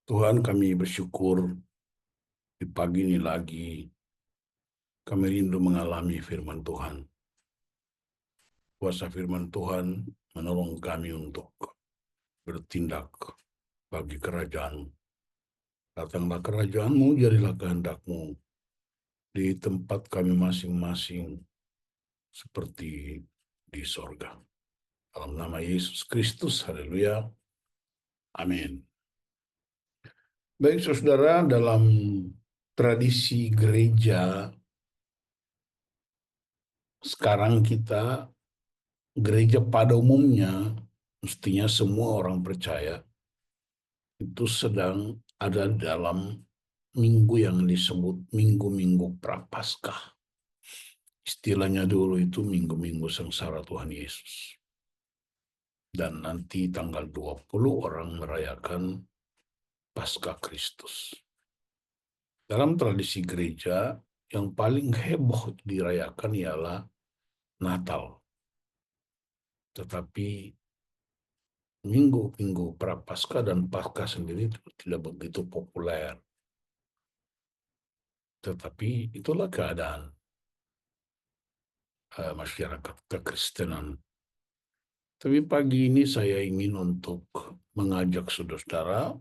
Tuhan, kami bersyukur di pagi ini lagi kami rindu mengalami firman Tuhan. Kuasa firman Tuhan menolong kami untuk bertindak bagi kerajaan-Mu. Datanglah kerajaan-Mu, jadilah kehendak-Mu di tempat kami masing-masing seperti di sorga. Dalam nama Yesus Kristus, haleluya, amin. Baik saudara, dalam tradisi gereja sekarang gereja pada umumnya, mestinya semua orang percaya, itu sedang ada dalam minggu yang disebut minggu-minggu Prapaskah. Istilahnya dulu itu minggu-minggu sengsara Tuhan Yesus. Dan nanti tanggal 20 orang merayakan Paskah Kristus. Dalam tradisi gereja, yang paling heboh dirayakan ialah Natal. Tetapi minggu-minggu Prapaskah dan Paskah sendiri tidak begitu populer. Tetapi itulah keadaan masyarakat kekristenan. Tapi pagi ini saya ingin untuk mengajak saudara-saudara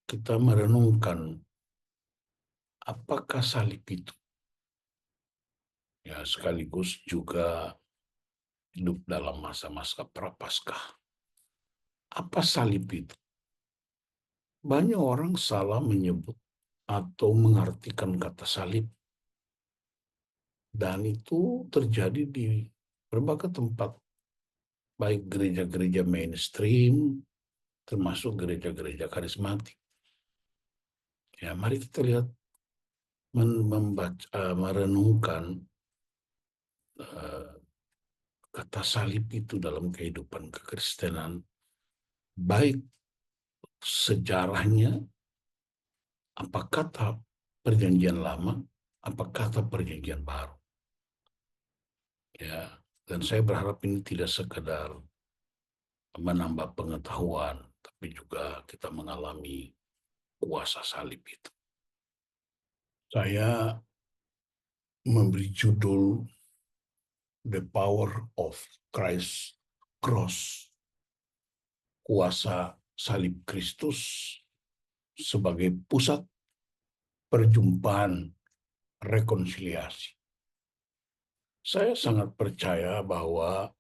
kita merenungkan apakah salib itu. Ya, sekaligus juga hidup dalam masa-masa Prapaskah. Apa salib itu? Banyak orang salah menyebut atau mengartikan kata salib. Dan itu terjadi di berbagai tempat, baik gereja-gereja mainstream, termasuk gereja-gereja karismatik. Ya, mari kita lihat, merenungkan kata salib itu dalam kehidupan kekristenan, baik sejarahnya, apa kata perjanjian lama, apa kata perjanjian baru. Ya, dan saya berharap ini tidak sekedar menambah pengetahuan, tapi juga kita mengalami kuasa salib itu. Saya memberi judul The Power of Christ Cross, kuasa salib Kristus sebagai pusat perjumpaan rekonsiliasi. Saya sangat percaya bahwa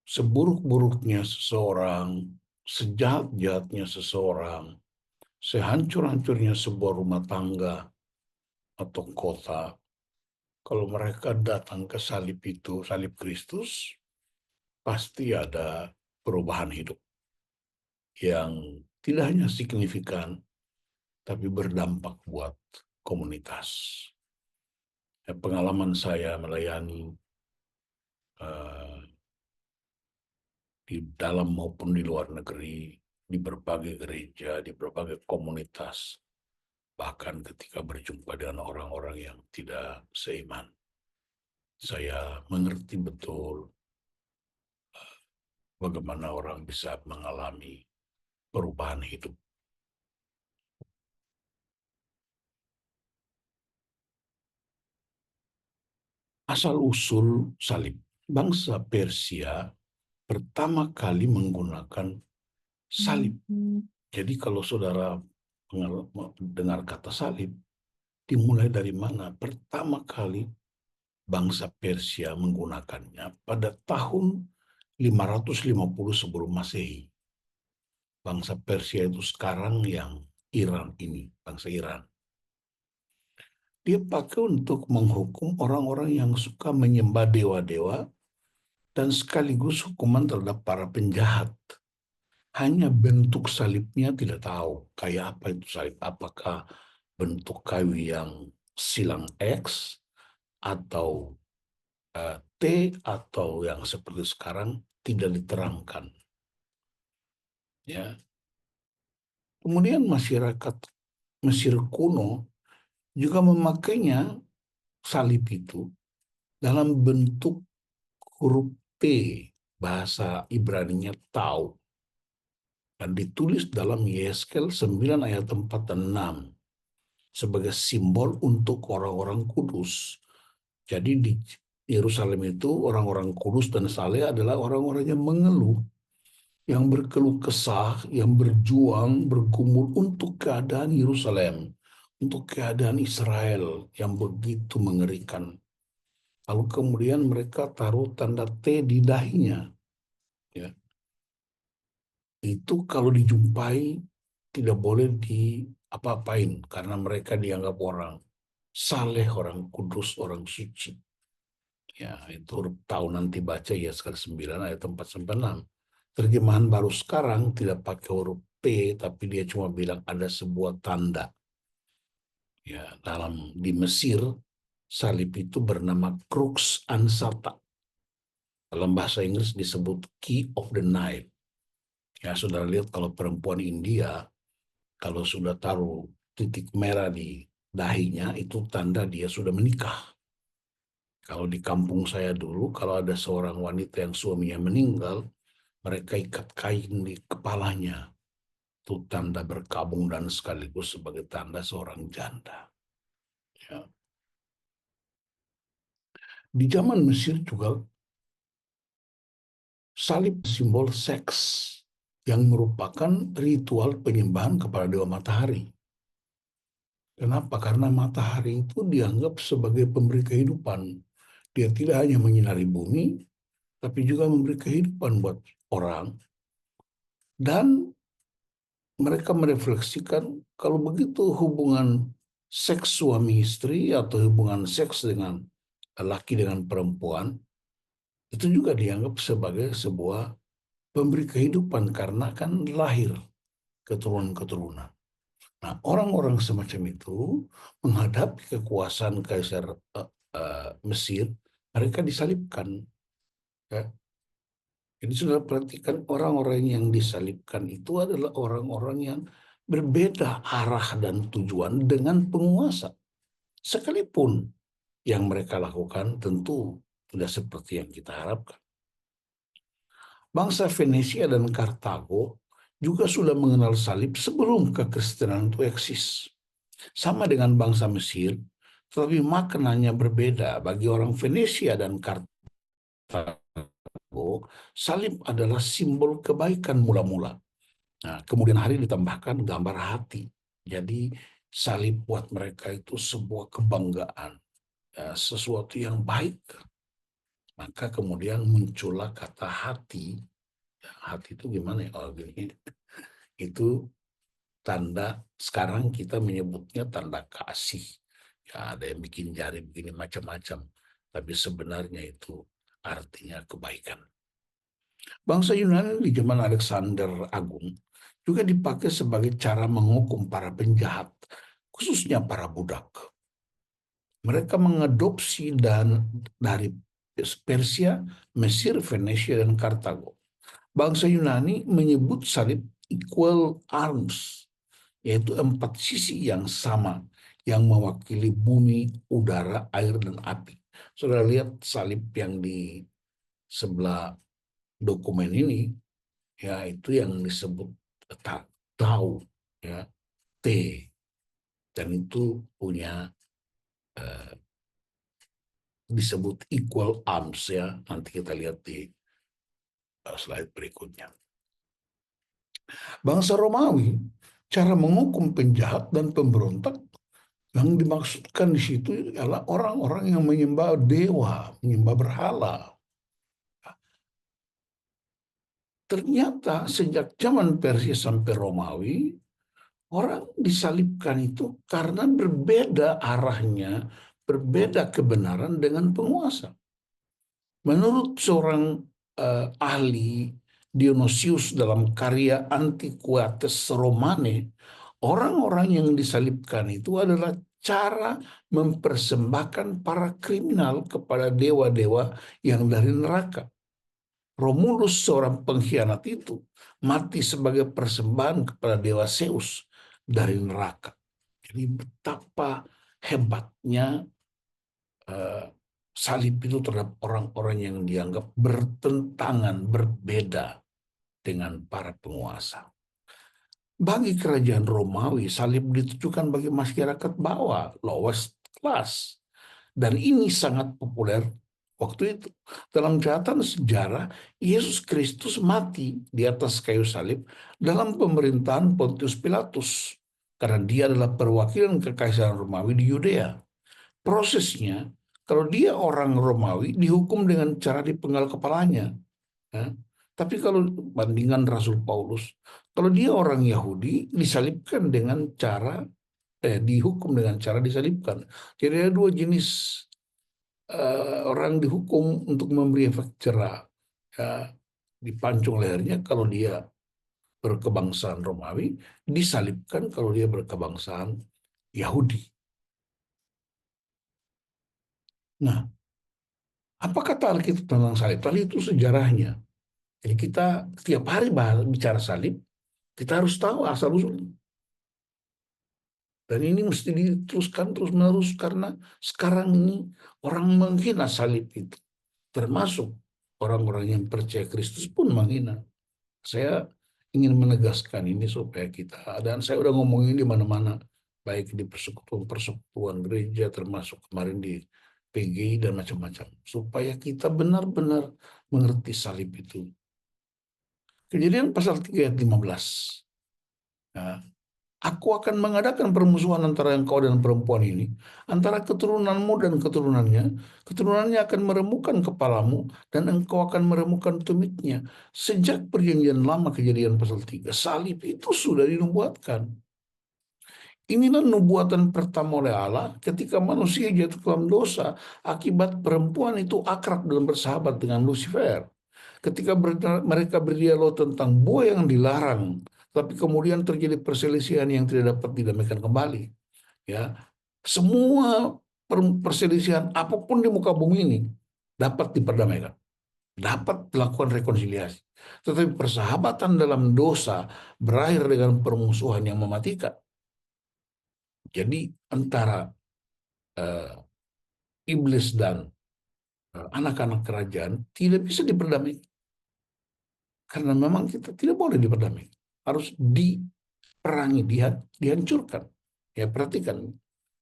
seburuk-buruknya seseorang, sejahat-jahatnya seseorang, sehancur-hancurnya sebuah rumah tangga atau kota, kalau mereka datang ke salib itu, salib Kristus, pasti ada perubahan hidup yang tidak hanya signifikan, tapi berdampak buat komunitas. Ya, pengalaman saya melayani di dalam maupun di luar negeri, di berbagai gereja, di berbagai komunitas, bahkan ketika berjumpa dengan orang-orang yang tidak seiman, saya mengerti betul bagaimana orang bisa mengalami perubahan hidup. Asal-usul salib. Bangsa Persia pertama kali menggunakan salib. Jadi kalau saudara dengar kata salib, dimulai dari mana? Pertama kali bangsa Persia menggunakannya pada tahun 550 sebelum Masehi. Bangsa Persia itu sekarang yang Iran ini, bangsa Iran. Dia pakai untuk menghukum orang-orang yang suka menyembah dewa-dewa dan sekaligus hukuman terhadap para penjahat. Hanya bentuk salibnya tidak tahu kayak apa itu salib. Apakah bentuk kayu yang silang X atau T atau yang seperti sekarang tidak diterangkan. Ya. Kemudian masyarakat Mesir kuno juga memakainya salib itu dalam bentuk huruf T, bahasa Ibraninya tau. dan ditulis dalam Yeskel 9 ayat 4 dan 6 sebagai simbol untuk orang-orang kudus. Jadi di Yerusalem itu orang-orang kudus dan saleh adalah orang-orang yang mengeluh, yang berkeluh kesah, yang berjuang, bergumul untuk keadaan Yerusalem, untuk keadaan Israel yang begitu mengerikan. Lalu kemudian mereka taruh tanda T di dahinya. Ya. Itu kalau dijumpai tidak boleh diapa-apain karena mereka dianggap orang saleh, orang kudus, orang suci. Ya, itu huruf tahu nanti baca ya sekali 9 ayat 4 sampai 6. Terjemahan baru sekarang tidak pakai huruf P, tapi dia cuma bilang ada sebuah tanda. Ya, di Mesir salib itu bernama Crux Ansata. Dalam bahasa Inggris disebut Key of the Nile. Ya, saudara lihat kalau perempuan India, kalau sudah taruh titik merah di dahinya, itu tanda dia sudah menikah. Kalau di kampung saya dulu, kalau ada seorang wanita yang suaminya meninggal, mereka ikat kain di kepalanya. Itu tanda berkabung dan sekaligus sebagai tanda seorang janda. Ya. Di zaman Mesir juga salib simbol seks yang merupakan ritual penyembahan kepada dewa matahari. Kenapa? Karena matahari itu dianggap sebagai pemberi kehidupan. Dia tidak hanya menyinari bumi, tapi juga memberi kehidupan buat orang. Dan mereka merefleksikan kalau begitu hubungan seks suami istri atau hubungan seks dengan laki dengan perempuan itu juga dianggap sebagai sebuah pemberi kehidupan karena kan lahir keturunan-keturunan. Nah, orang-orang semacam itu menghadapi kekuasaan Kaisar Mesir, mereka disalibkan. Ya. Jadi sudah perhatikan orang-orang yang disalibkan itu adalah orang-orang yang berbeda arah dan tujuan dengan penguasa. Sekalipun yang mereka lakukan tentu tidak seperti yang kita harapkan. Bangsa Venesia dan Kartago juga sudah mengenal salib sebelum kekristenan itu eksis. Sama dengan bangsa Mesir, tetapi maknanya berbeda. Bagi orang Venesia dan Kartago, salib adalah simbol kebaikan mula-mula. Nah, kemudian hari ditambahkan gambar hati. Jadi salib buat mereka itu sebuah kebanggaan, ya, sesuatu yang baik. Maka kemudian muncullah kata hati. Ya, hati itu gimana ya? Oh, gini. Itu tanda, sekarang kita menyebutnya tanda kasih. Ya, ada yang bikin jari begini macam-macam. Tapi sebenarnya itu artinya kebaikan. Bangsa Yunani di zaman Alexander Agung juga dipakai sebagai cara menghukum para penjahat, khususnya para budak. Mereka mengadopsi dari Persia, Mesir, Venesia, dan Kartago. Bangsa Yunani menyebut salib equal arms, yaitu 4 sisi yang sama, yang mewakili bumi, udara, air, dan api. Saudara lihat salib yang di sebelah dokumen ini, ya itu yang disebut tau, ya T, dan itu punya disebut equal arms, ya nanti kita lihat di slide berikutnya. Bangsa Romawi cara menghukum penjahat dan pemberontak yang dimaksudkan di situ adalah orang-orang yang menyembah dewa, menyembah berhala. Ternyata sejak zaman Persia sampai Romawi, orang disalibkan itu karena berbeda arahnya, berbeda kebenaran dengan penguasa. Menurut seorang ahli Dionysius dalam karya Antiquates Romane, orang-orang yang disalibkan itu adalah cara mempersembahkan para kriminal kepada dewa-dewa yang dari neraka. Romulus, seorang pengkhianat itu, mati sebagai persembahan kepada dewa Zeus dari neraka. Jadi betapa hebatnya salib itu terhadap orang-orang yang dianggap bertentangan, berbeda dengan para penguasa. Bagi kerajaan Romawi, salib ditujukan bagi masyarakat bawah, lowest class. Dan ini sangat populer waktu itu. Dalam catatan sejarah, Yesus Kristus mati di atas kayu salib dalam pemerintahan Pontius Pilatus. Karena dia adalah perwakilan kekaisaran Romawi di Yudea. Prosesnya, kalau dia orang Romawi, dihukum dengan cara dipenggal kepalanya. Ya. Tapi kalau bandingan Rasul Paulus, kalau dia orang Yahudi, disalibkan dengan cara dihukum dengan cara disalibkan. Jadi ada dua jenis orang dihukum untuk memberi efek jerah. Ya, dipancung lehernya kalau dia berkebangsaan Romawi, disalibkan kalau dia berkebangsaan Yahudi. Nah, apa kata Alkitab tentang salib? Tadi itu sejarahnya. Jadi kita tiap hari bicara salib, kita harus tahu asal usulnya. Dan ini mesti diteruskan terus-menerus karena sekarang ini orang menghina salib itu. Termasuk orang-orang yang percaya Kristus pun menghina. Saya ingin menegaskan ini supaya kita, dan saya udah ngomongin di mana-mana, baik di persekutuan gereja, termasuk kemarin di PGI dan macam-macam, supaya kita benar-benar mengerti salib itu. Kejadian pasal 3 ayat 15. Nah, aku akan mengadakan permusuhan antara engkau dan perempuan ini, antara keturunanmu dan keturunannya. Keturunannya akan meremukkan kepalamu, dan engkau akan meremukkan tumitnya. Sejak perjanjian lama, Kejadian pasal 3, salib itu sudah dinubuatkan. Inilah nubuatan pertama oleh Allah ketika manusia jatuh dalam dosa akibat perempuan itu akrab dan bersahabat dengan Lucifer. Ketika mereka berdialog tentang buah yang dilarang, tapi kemudian terjadi perselisihan yang tidak dapat didamaikan kembali. Ya, semua perselisihan apapun di muka bumi ini dapat diperdamaikan, dapat dilakukan rekonsiliasi. Tetapi persahabatan dalam dosa berakhir dengan permusuhan yang mematikan. Jadi antara uh, iblis dan anak-anak kerajaan tidak bisa diperdamaikan. Karena memang kita tidak boleh diperdamaikan. Harus diperangi, dihancurkan. Ya, perhatikan.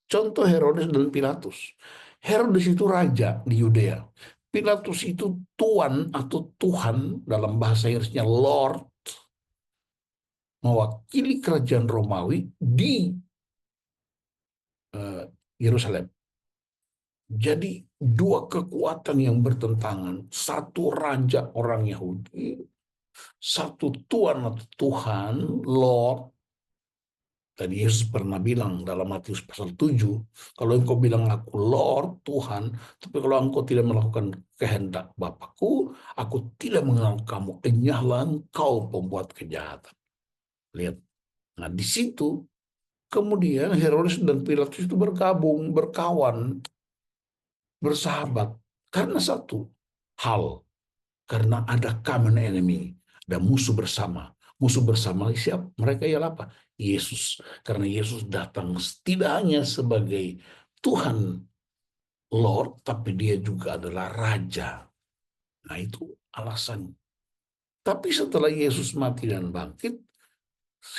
Contoh Herodes dan Pilatus. Herodes itu raja di Yudea. Pilatus itu tuan atau Tuhan, dalam bahasa Inggrisnya Lord, mewakili kerajaan Romawi di Yerusalem. Jadi dua kekuatan yang bertentangan. Satu raja orang Yahudi, satu tuan atau Tuhan, Lord. Tadi Yesus pernah bilang dalam Matius pasal 7, kalau engkau bilang aku Lord, Tuhan, tapi kalau engkau tidak melakukan kehendak Bapakku, aku tidak mengenal kamu. Enyahlah engkau pembuat kejahatan. Lihat. Nah di situ kemudian Herodes dan Pilatus itu bergabung, berkawan, bersahabat. Karena satu hal, karena ada common enemy, dan musuh bersama. Musuh bersama siapa? Mereka ialah apa? Yesus. Karena Yesus datang tidak hanya sebagai Tuhan Lord, tapi dia juga adalah Raja. Nah itu alasannya. Tapi setelah Yesus mati dan bangkit,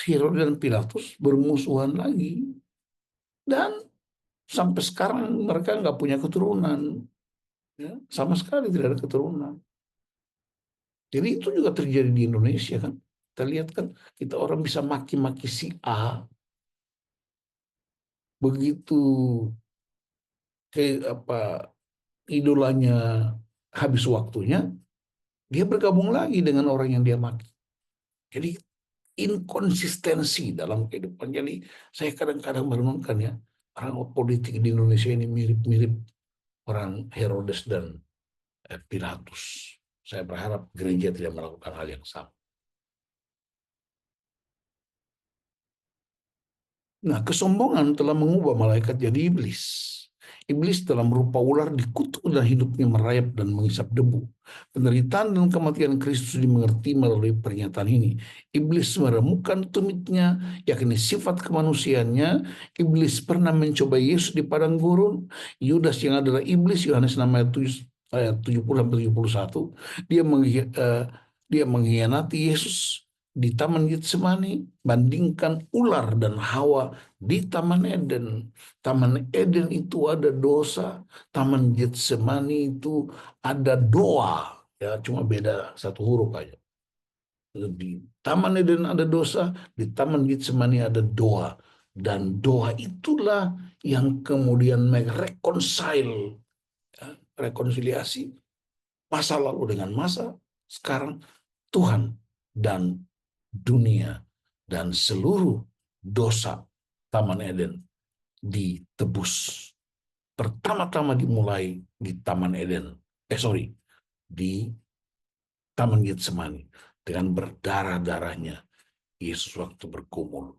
Herodes dan Pilatus bermusuhan lagi. Dan sampai sekarang mereka nggak punya keturunan. Ya, sama sekali tidak ada keturunan. Jadi itu juga terjadi di Indonesia kan. Kita lihat kan, kita orang bisa maki-maki si A, begitu kayak apa idolanya habis waktunya, dia bergabung lagi dengan orang yang dia maki. Jadi inkonsistensi dalam kehidupan. Jadi saya kadang-kadang merenungkan ya, orang politik di Indonesia ini mirip-mirip orang Herodes dan Pilatus. Saya berharap gereja tidak melakukan hal yang sama. Nah, kesombongan telah mengubah malaikat jadi iblis. Iblis dalam rupa ular dikutuk dan hidupnya merayap dan menghisap debu. Penderitaan dan kematian Kristus dimengerti melalui pernyataan ini. Iblis meremukkan tumitnya, yakni sifat kemanusiaannya. Iblis pernah mencoba Yesus di padang gurun. Yudas yang adalah iblis, Yohanes 6 ayat 70-71, dia mengkhianati Yesus di Taman Getsemani, bandingkan ular dan Hawa di Taman Eden. Taman Eden itu ada dosa, Taman Getsemani itu ada doa. Ya, cuma beda satu huruf aja. Di Taman Eden ada dosa, di Taman Getsemani ada doa. Dan doa itulah yang kemudian mereconcile, ya, rekonsiliasi masa lalu dengan masa sekarang, Tuhan dan dunia, dan seluruh dosa Taman Eden ditebus. Pertama-tama dimulai di Taman Eden. Di Taman Getsemani dengan berdarah-darahnya Yesus waktu bergumul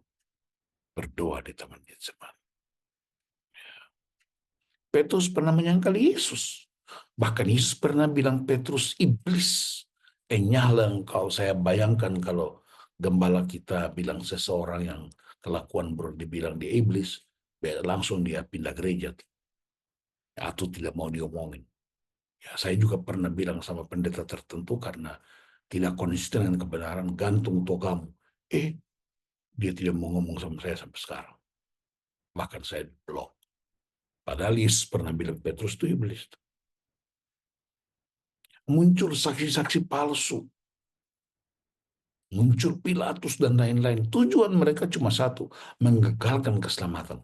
berdoa di Taman Getsemani. Petrus pernah menyangkali Yesus. Bahkan Yesus pernah bilang, Petrus, iblis, enyahlah engkau. Saya bayangkan kalau gembala kita bilang seseorang yang kelakuan buruk dibilang dia iblis, langsung dia pindah gereja atau tidak mau diomongin. Ya, saya juga pernah bilang sama pendeta tertentu karena tidak konsisten dengan kebenaran, gantung togamu. Dia tidak mau ngomong sama saya sampai sekarang. Bahkan saya blok. Padahal Yesus pernah bilang Petrus itu iblis. Muncul saksi-saksi palsu. Muncul Pilatus dan lain-lain. Tujuan mereka cuma satu, menggagalkan keselamatan.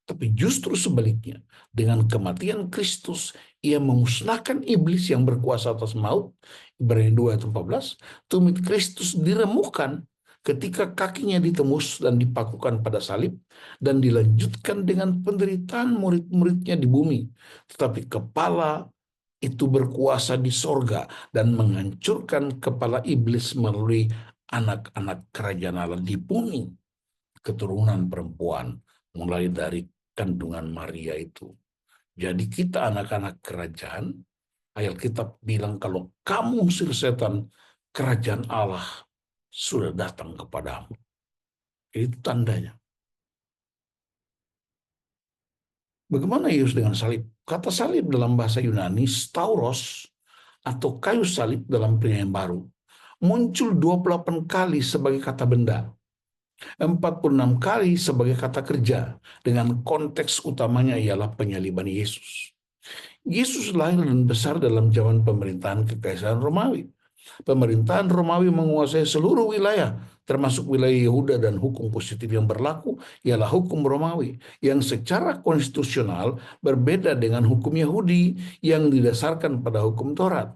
Tapi justru sebaliknya, dengan kematian Kristus, ia memusnahkan iblis yang berkuasa atas maut. Ibrani 2 ayat 14, tumit Kristus diremukkan ketika kakinya ditembus dan dipakukan pada salib, dan dilanjutkan dengan penderitaan murid-muridnya di bumi. Tetapi kepala itu berkuasa di sorga dan menghancurkan kepala iblis melalui anak-anak kerajaan Allah di bumi, keturunan perempuan, mulai dari kandungan Maria itu. Jadi kita anak-anak kerajaan, Alkitab bilang kalau kamu usir setan, kerajaan Allah sudah datang kepadamu. Itu tandanya. Bagaimana Yesus dengan salib? Kata salib dalam bahasa Yunani, stauros, atau kayu salib dalam Perjanjian Baru, muncul 28 kali sebagai kata benda, 46 kali sebagai kata kerja, dengan konteks utamanya ialah penyaliban Yesus. Yesus lahir dan besar dalam zaman pemerintahan Kekaisaran Romawi. Pemerintahan Romawi menguasai seluruh wilayah, termasuk wilayah Yehuda, dan hukum positif yang berlaku ialah hukum Romawi yang secara konstitusional berbeda dengan hukum Yahudi yang didasarkan pada hukum Taurat.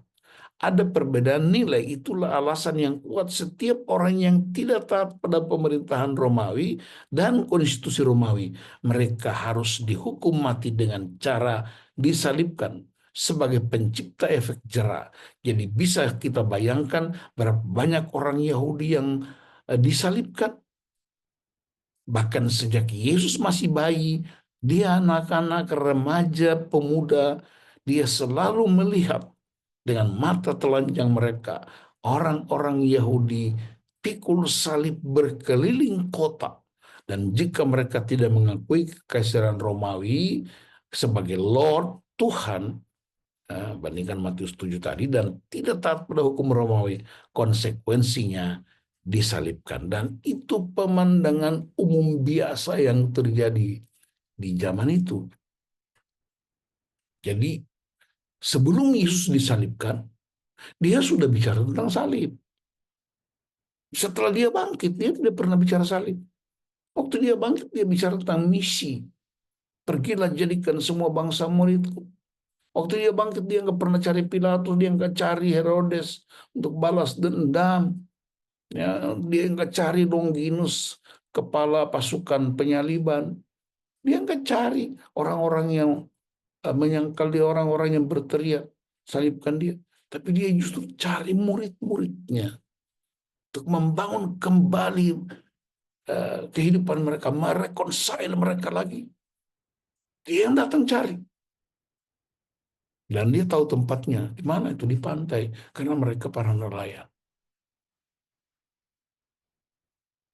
Ada perbedaan nilai, itulah alasan yang kuat setiap orang yang tidak taat pada pemerintahan Romawi dan konstitusi Romawi. Mereka harus dihukum mati dengan cara disalibkan sebagai pencipta efek jera. Jadi bisa kita bayangkan berapa banyak orang Yahudi yang disalibkan. Bahkan sejak Yesus masih bayi, dia anak-anak, remaja, pemuda, dia selalu melihat dengan mata telanjang mereka orang-orang Yahudi pikul salib berkeliling kota. Dan jika mereka tidak mengakui kekaisaran Romawi sebagai Lord Tuhan, bandingkan Matius 7 tadi, dan tidak taat pada hukum Romawi, konsekuensinya disalibkan. Dan itu pemandangan umum biasa yang terjadi di zaman itu. Jadi sebelum Yesus disalibkan, dia sudah bicara tentang salib. Setelah dia bangkit, dia tidak pernah bicara salib. Waktu dia bangkit, dia bicara tentang misi. Pergilah jadikan semua bangsa muridku. Waktu dia bangkit, dia nggak pernah cari Pilatus, dia nggak cari Herodes untuk balas dendam. Ya, dia nggak cari Longinus, kepala pasukan penyaliban. Dia nggak cari orang-orang yang menyangkal dia, orang-orang yang berteriak, salibkan dia. Tapi dia justru cari murid-muridnya untuk membangun kembali kehidupan mereka, mereconcile mereka lagi. Dia yang datang cari. Dan dia tahu tempatnya, di mana itu, di pantai, karena mereka para nelayan.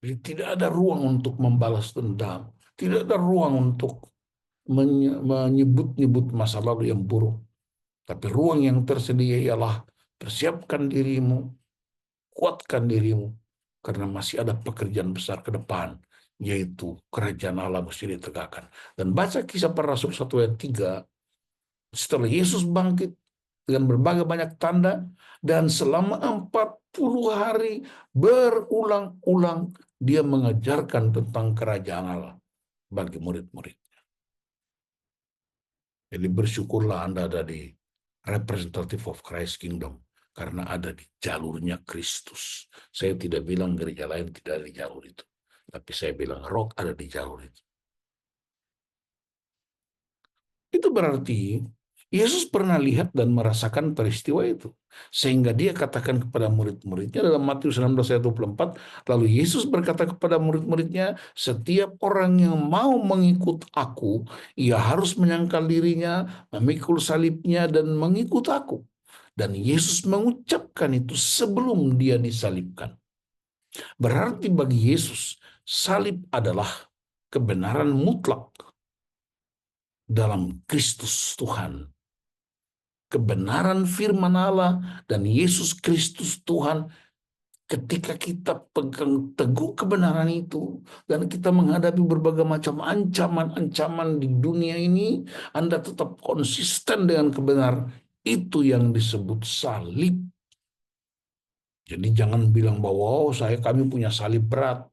Jadi tidak ada ruang untuk membalas dendam, tidak ada ruang untuk menyebut-nyebut masa lalu yang buruk. Tapi ruang yang tersedia ialah persiapkan dirimu, kuatkan dirimu, karena masih ada pekerjaan besar ke depan, yaitu kerajaan Allah mesti ditegakkan. Dan baca Kisah Para Rasul 1 ayat 3, setelah Yesus bangkit dengan berbagai banyak tanda, dan selama 40 hari berulang-ulang dia mengajarkan tentang kerajaan Allah bagi murid-murid. Jadi bersyukurlah Anda ada di representative of Christ Kingdom, karena ada di jalurnya Kristus. Saya tidak bilang gereja lain tidak ada di jalur itu, tapi saya bilang Rock ada di jalur itu. Itu berarti Yesus pernah lihat dan merasakan peristiwa itu. Sehingga dia katakan kepada murid-muridnya dalam Matius 16 ayat 24, lalu Yesus berkata kepada murid-muridnya, setiap orang yang mau mengikut aku, ia harus menyangkal dirinya, memikul salibnya, dan mengikut aku. Dan Yesus mengucapkan itu sebelum dia disalibkan. Berarti bagi Yesus, salib adalah kebenaran mutlak dalam Kristus Tuhan. Kebenaran firman Allah dan Yesus Kristus Tuhan, ketika kita pegang teguh kebenaran itu dan kita menghadapi berbagai macam ancaman-ancaman di dunia ini, Anda tetap konsisten dengan kebenaran, itu yang disebut salib. Jadi jangan bilang bahwa kami punya salib berat,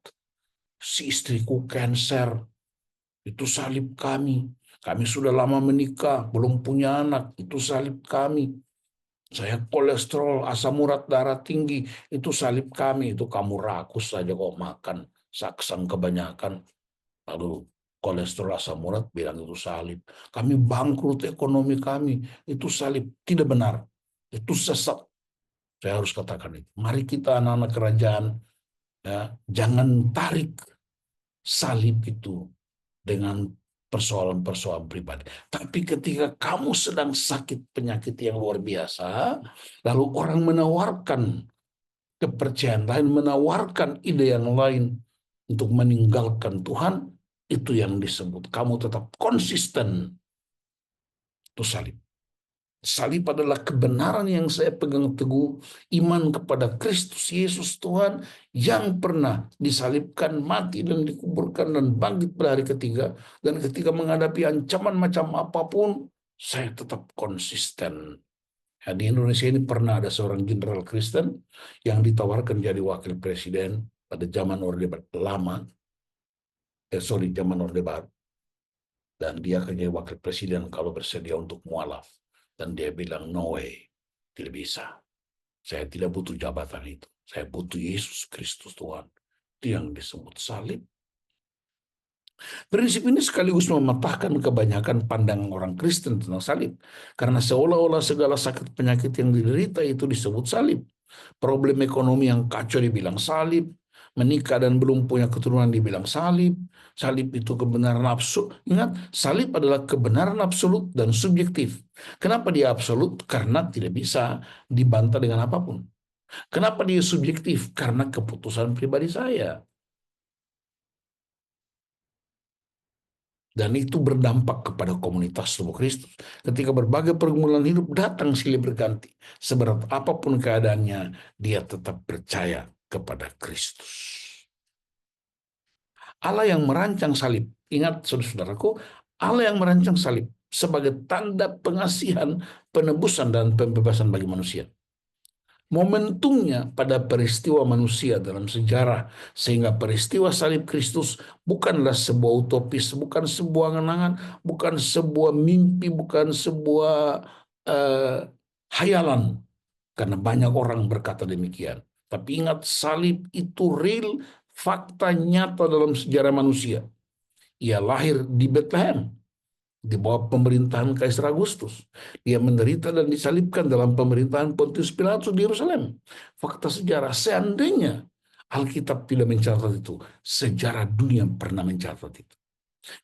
si istriku cancer, itu salib kami. Kami sudah lama menikah, belum punya anak, itu salib kami. Saya kolesterol, asam urat darah tinggi, itu salib kami. Itu kamu rakus saja kok makan saksang kebanyakan. Lalu kolesterol, asam urat bilang itu salib. Kami bangkrut ekonomi kami, itu salib. Tidak benar, itu sesat. Saya harus katakan itu. Mari kita anak-anak kerajaan, ya, jangan tarik salib itu dengan persoalan-persoalan pribadi. Tapi ketika kamu sedang sakit penyakit yang luar biasa, lalu orang menawarkan kepercayaan lain, menawarkan ide yang lain untuk meninggalkan Tuhan, itu yang disebut kamu tetap konsisten. Itu salib. Salib adalah kebenaran yang saya pegang teguh, iman kepada Kristus Yesus Tuhan yang pernah disalibkan, mati dan dikuburkan dan bangkit pada hari ketiga. Dan ketika menghadapi ancaman macam apapun, saya tetap konsisten. Ya, di Indonesia ini pernah ada seorang jenderal Kristen yang ditawarkan jadi wakil presiden pada zaman Orde Lama, zaman Orde Baru. Dan dia akan jadi wakil presiden kalau bersedia untuk mualaf. Dan dia bilang, no way, tidak bisa. Saya tidak butuh jabatan itu. Saya butuh Yesus Kristus Tuhan. Itu yang disebut salib. Prinsip ini sekaligus mematahkan kebanyakan pandangan orang Kristen tentang salib. Karena seolah-olah segala sakit penyakit yang diderita itu disebut salib. Problem ekonomi yang kacau dibilang salib. Menikah dan belum punya keturunan dibilang salib. Salib itu kebenaran absolut. Ingat, salib adalah kebenaran absolut dan subjektif. Kenapa dia absolut? Karena tidak bisa dibantah dengan apapun. Kenapa dia subjektif? Karena keputusan pribadi saya. Dan itu berdampak kepada komunitas tubuh Kristus. Ketika berbagai pergumulan hidup datang silih berganti, seberat apapun keadaannya, dia tetap percaya kepada Kristus. Allah yang merancang salib, ingat saudara-saudaraku, Allah yang merancang salib sebagai tanda pengasihan, penebusan, dan pembebasan bagi manusia. Momentumnya pada peristiwa manusia dalam sejarah, sehingga peristiwa salib Kristus bukanlah sebuah utopis, bukan sebuah angan-angan, bukan sebuah mimpi, bukan sebuah hayalan, karena banyak orang berkata demikian. Tapi ingat, salib itu real, fakta nyata dalam sejarah manusia. Ia lahir di Bethlehem, di bawah pemerintahan Kaisar Agustus. Dia menderita dan disalibkan dalam pemerintahan Pontius Pilatus di Yerusalem. Fakta sejarah, seandainya Alkitab tidak mencatat itu, sejarah dunia pernah mencatat itu.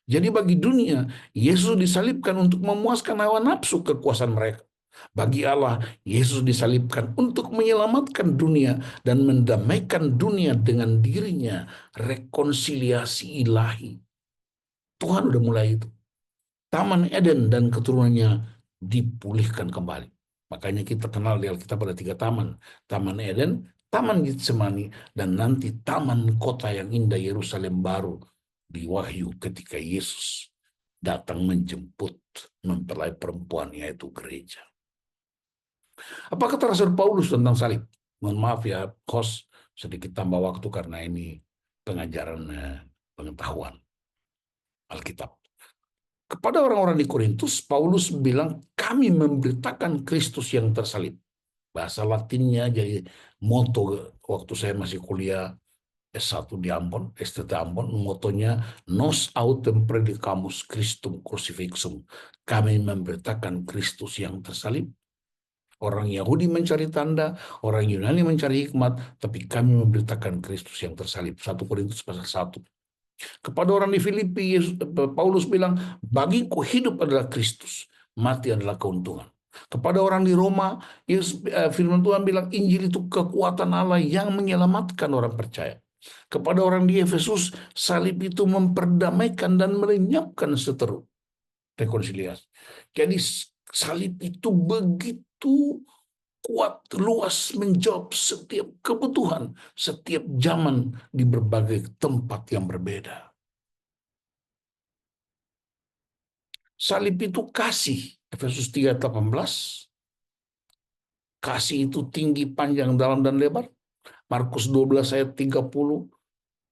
Jadi bagi dunia, Yesus disalibkan untuk memuaskan hawa nafsu kekuasaan mereka. Bagi Allah, Yesus disalibkan untuk menyelamatkan dunia dan mendamaikan dunia dengan dirinya. Rekonsiliasi ilahi. Tuhan udah mulai itu. Taman Eden dan keturunannya dipulihkan kembali. Makanya kita kenal di Alkitab ada 3 taman. Taman Eden, Taman Getsemani, dan nanti taman kota yang indah Yerusalem baru di Wahyu ketika Yesus datang menjemput mempelai perempuan yaitu gereja. Apa kata Rasul Paulus tentang salib? Mohon maaf ya, host, sedikit tambah waktu karena ini pengajaran pengetahuan Alkitab. Kepada orang-orang di Korintus, Paulus bilang, kami memberitakan Kristus yang tersalib. Bahasa Latinnya jadi moto waktu saya masih kuliah S1 di Ambon, STT Ambon, motonya Nos autem predicamus Christum crucifixum. Kami memberitakan Kristus yang tersalib. Orang Yahudi mencari tanda, orang Yunani mencari hikmat, tapi kami memberitakan Kristus yang tersalib. 1 Korintus pasal 1. Kepada orang di Filipi, Paulus bilang, bagiku hidup adalah Kristus, mati adalah keuntungan. Kepada orang di Roma, firman Tuhan bilang, Injil itu kekuatan Allah yang menyelamatkan orang percaya. Kepada orang di Efesus, salib itu memperdamaikan dan melenyapkan seteru. Rekonsiliasi. Jadi salib itu begitu kuat, luas, menjawab setiap kebutuhan, setiap zaman di berbagai tempat yang berbeda. Salib itu kasih, Efesus 3:18. Kasih itu tinggi, panjang, dalam, dan lebar. Markus 12 ayat 30.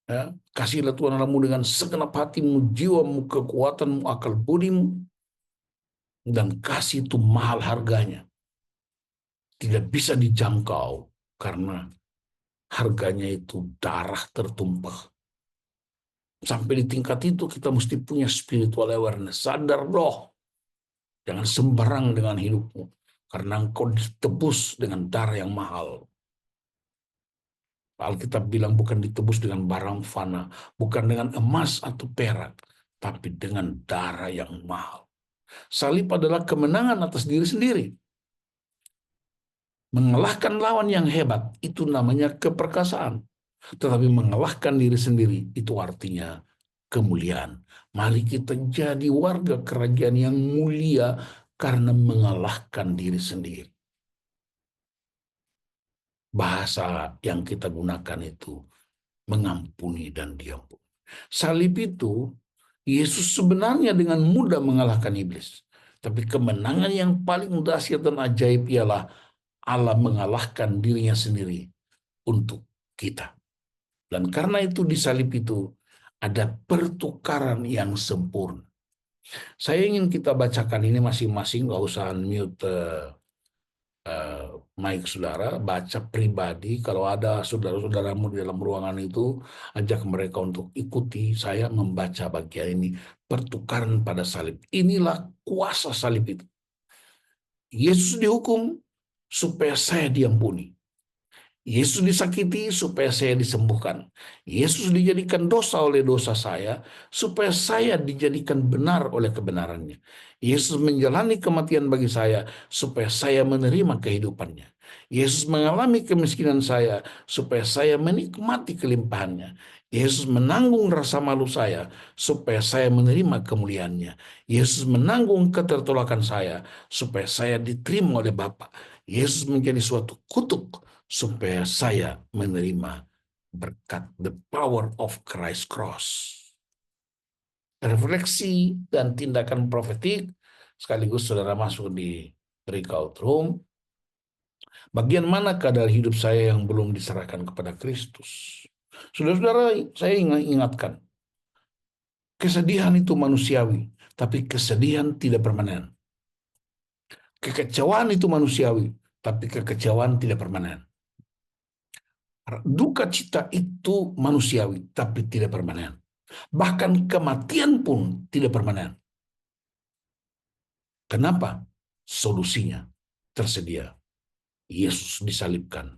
Ya, kasihlah Tuhan Allahmu dengan segenap hatimu, jiwamu, kekuatanmu, akal budimu. Dan kasih itu mahal harganya. Tidak bisa dijangkau karena harganya itu darah tertumpah. Sampai di tingkat itu kita mesti punya spiritual awareness. Sadar loh, jangan sembarang dengan hidupmu. Karena engkau ditebus dengan darah yang mahal. Alkitab bilang bukan ditebus dengan barang fana, bukan dengan emas atau perak, tapi dengan darah yang mahal. Salib adalah kemenangan atas diri sendiri. Mengalahkan lawan yang hebat, itu namanya keperkasaan. Tetapi mengalahkan diri sendiri, itu artinya kemuliaan. Mari kita jadi warga kerajaan yang mulia karena mengalahkan diri sendiri. Bahasa yang kita gunakan itu mengampuni dan diampuni. Salib itu, Yesus sebenarnya dengan mudah mengalahkan iblis. Tapi kemenangan yang paling dahsyat dan ajaib ialah Allah mengalahkan dirinya sendiri untuk kita. Dan karena itu di salib itu ada pertukaran yang sempurna. Saya ingin kita bacakan ini masing-masing, nggak usah unmute mic saudara, baca pribadi. Kalau ada saudara-saudaramu di dalam ruangan itu, ajak mereka untuk ikuti saya membaca bagian ini. Pertukaran pada salib. Inilah kuasa salib itu. Yesus dihukum supaya saya diampuni. Yesus disakiti supaya saya disembuhkan. Yesus dijadikan dosa oleh dosa saya supaya saya dijadikan benar oleh kebenarannya. Yesus menjalani kematian bagi saya supaya saya menerima kehidupannya. Yesus mengalami kemiskinan saya supaya saya menikmati kelimpahannya. Yesus menanggung rasa malu saya supaya saya menerima kemuliaannya. Yesus menanggung ketertolakan saya supaya saya diterima oleh Bapa. Yesus menjadi suatu kutuk supaya saya menerima berkat the power of Christ cross. Refleksi dan tindakan profetik sekaligus saudara masuk di breakout room. Bagian manakah dari hidup saya yang belum diserahkan kepada Kristus? Saudara-saudara, saya ingatkan, kesedihan itu manusiawi, tapi kesedihan tidak permanen. Kekecewaan itu manusiawi, tapi kekecewaan tidak permanen. Duka cita itu manusiawi, tapi tidak permanen. Bahkan kematian pun tidak permanen. Kenapa? Solusinya tersedia. Yesus disalibkan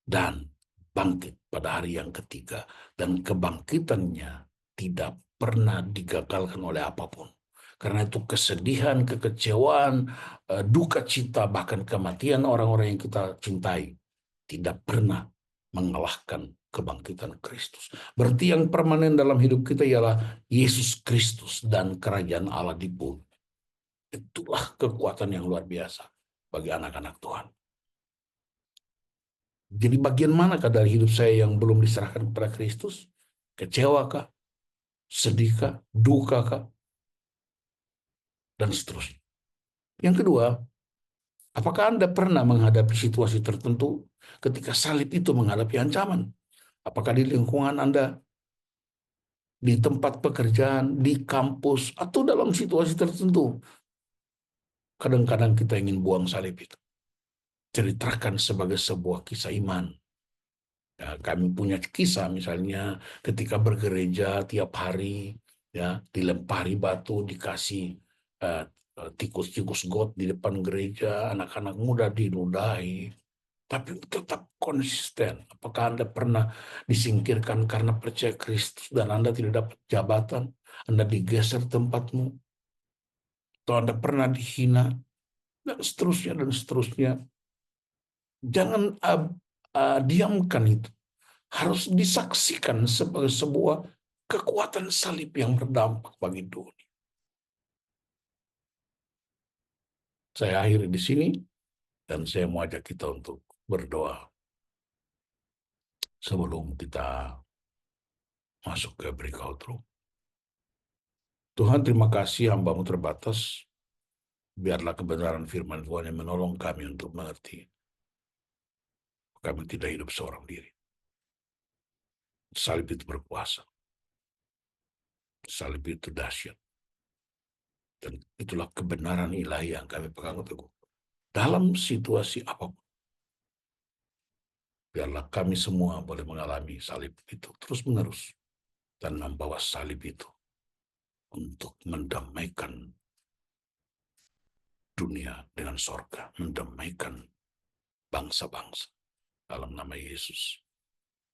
dan bangkit pada hari yang ketiga. Dan kebangkitannya tidak pernah digagalkan oleh apapun. Karena itu kesedihan, kekecewaan, duka cita, bahkan kematian orang-orang yang kita cintai tidak pernah mengalahkan kebangkitan Kristus. Berarti yang permanen dalam hidup kita ialah Yesus Kristus dan kerajaan Allah di bumi. Itulah kekuatan yang luar biasa bagi anak-anak Tuhan. Jadi bagian manakah dari hidup saya yang belum diserahkan kepada Kristus? Kecewa kah? Sedih kah? Duka kah? Dan seterusnya. Yang kedua, apakah Anda pernah menghadapi situasi tertentu ketika salib itu menghadapi ancaman? Apakah di lingkungan Anda, di tempat pekerjaan, di kampus, atau dalam situasi tertentu? Kadang-kadang kita ingin buang salib itu. Ceritakan sebagai sebuah kisah iman. Ya, kami punya kisah misalnya ketika bergereja tiap hari, ya dilempari batu, dikasih eh, tikus-tikus got di depan gereja, anak-anak muda diludahi, tapi tetap konsisten. Apakah Anda pernah disingkirkan karena percaya Kristus dan Anda tidak dapat jabatan, Anda digeser tempatmu, atau Anda pernah dihina, dan seterusnya dan seterusnya. Jangan diamkan itu. Harus disaksikan sebagai sebuah kekuatan salib yang berdampak bagi dunia. Saya akhiri di sini dan saya mau ajak kita untuk berdoa sebelum kita masuk ke breakout room. Tuhan, terima kasih, hamba-Mu terbatas. Biarlah kebenaran firman Tuhan yang menolong kami untuk mengerti. Kami tidak hidup seorang diri. Salib itu berkuasa. Salib itu dahsyat. Dan itulah kebenaran ilahi yang kami pegang teguh. Dalam situasi apapun, biarlah kami semua boleh mengalami salib itu terus-menerus dan membawa salib itu untuk mendamaikan dunia dengan sorga, mendamaikan bangsa-bangsa. Dalam nama Yesus.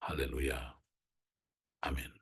Haleluya. Amin.